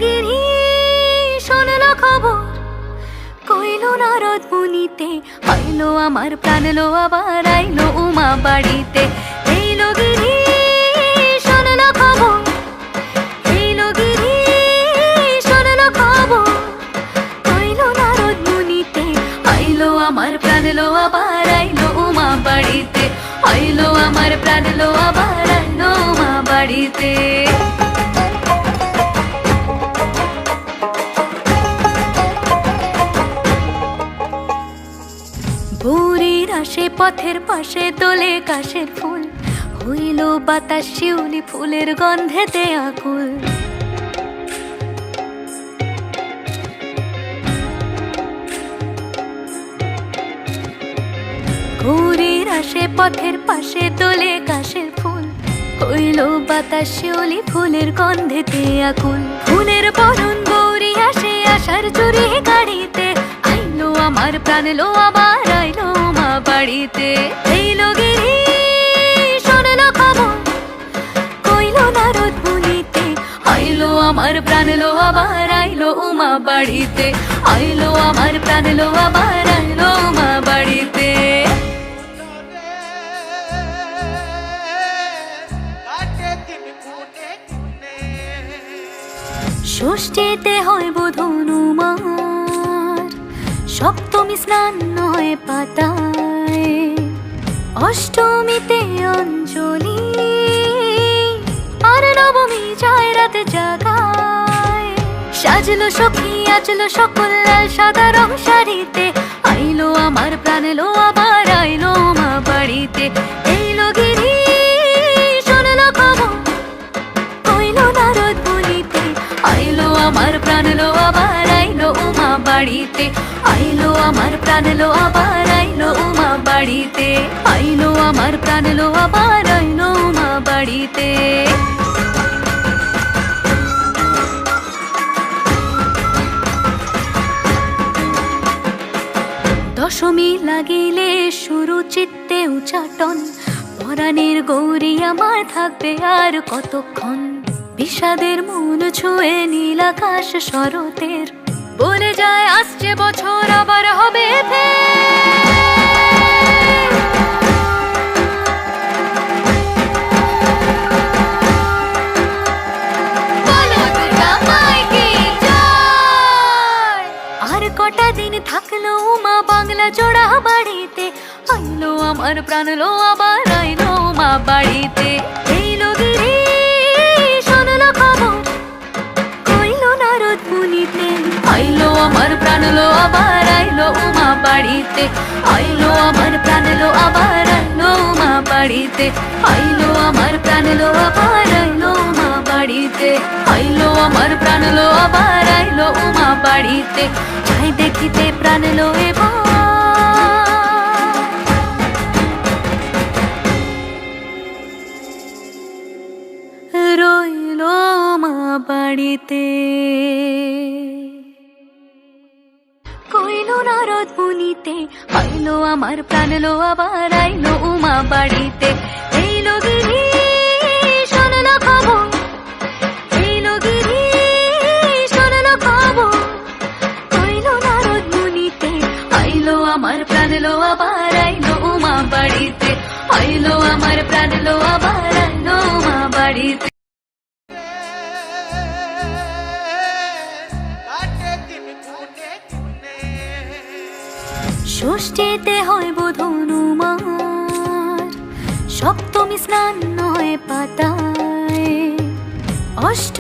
গিরি শোনল খবর, কইল নারদ মুনিতে, আইলো আমার প্রাণ লো আবার আইলো উমা বাড়িতে। এইল গিরি শোনল খবর, এইল গিরি শোনল খবর, কইল নারদ মুনিতে, আইলো আমার প্রাণ লো আবার আইলো উমা বাড়িতে, আইলো আমার প্রাণ লো আবার আইলো উমা বাড়িতে। ভোরের আসে পথের পাশে তোলে কাশের ফুল, হইল বাতাস শিউলি ফুলের গন্ধেতে আকুল। ভোরের আসে পথের পাশে তোলে কাশের ফুল, হইল বাতাস শিউলি ফুলের গন্ধেতে আকুল। ফুলের বরণ গৌরী আসে আশার চুরি গাড়িতে, আইলো আমার প্রাণ লো আবার আইলো মা বাড়িতে। এইল গিরি শোনল খবর, কইল নারদ মুনিতে, আইলো আমার প্রাণ লো আবার আইলো উমা বাড়িতে, আইলো আমার প্রাণ লো আবার আইলো উমা বাড়িতে। ষষ্ঠীতে হয় বোধন উমার, সপ্তমী স্নান হয় পাতায়, অষ্টমীতে অঞ্জলি, আর নবমী যায় রাতে জাগায়। সাজলো সখী আজলো সকল লাল সাদা রং শাড়িতে, আইলো আমার প্রাণ লো আবার আইলো মা বাড়িতে। এইল গিরি শোনল খবর, কইল নারদ মুনিতে, আইলো আমার প্রাণ লো আবার আইলো উমা বাড়িতে, আইলো আমার প্রাণ লো আবার আইলো উমা বাড়িতে, আইলো আমার প্রাণ লো আবার আইলো উমা বাড়িতে। দশমী লাগিলে শুরু চিত্তে উচাটন, পরাণের গৌরী আমার থাকবে আর কতক্ষণ। বিষাদের মন ছুঁয়ে নীল আকাশ শরতের, বলে যায় আসছে বছর আবার হবে আর কটা দিন থাকলো মা বাংলা জোড়া বাড়িতে, আইলো আমার প্রাণ লো আবার আইলো মা বাড়িতে। এইল গিরি শোনল খবর, কইল নারদ মুনিতে, আইলো আমার প্রাণ লো আবার আইলো উমা বাড়িতে, আইলো আমার প্রাণ লো আবার আইলো উমা বাড়িতে, আইলো আমার প্রাণ লো আবার আইলো উমা বাড়িতে, আইলো আমার প্রাণ লো আবার আইলো উমা বাড়িতে। যাই দেখিতে প্রাণ লো এবার রইলো মা বাড়িতে। কইল নারদ মুনিতে, আইলো আমার প্রাণ লো আবার আইলো উমা বাড়িতে। এইল গিরি শোনল খবর, এইল গিরি শোনল খবর, কইল নারদ মুনিতে, আইলো আমার প্রাণ লো আবার আইলো উমা বাড়িতে, আইলো আমার প্রাণ লো আবার আইলো উমা বাড়িতে। ষষ্ঠীতে হয় বোধন উমার, সপ্তমী স্নান হয় পাতায়,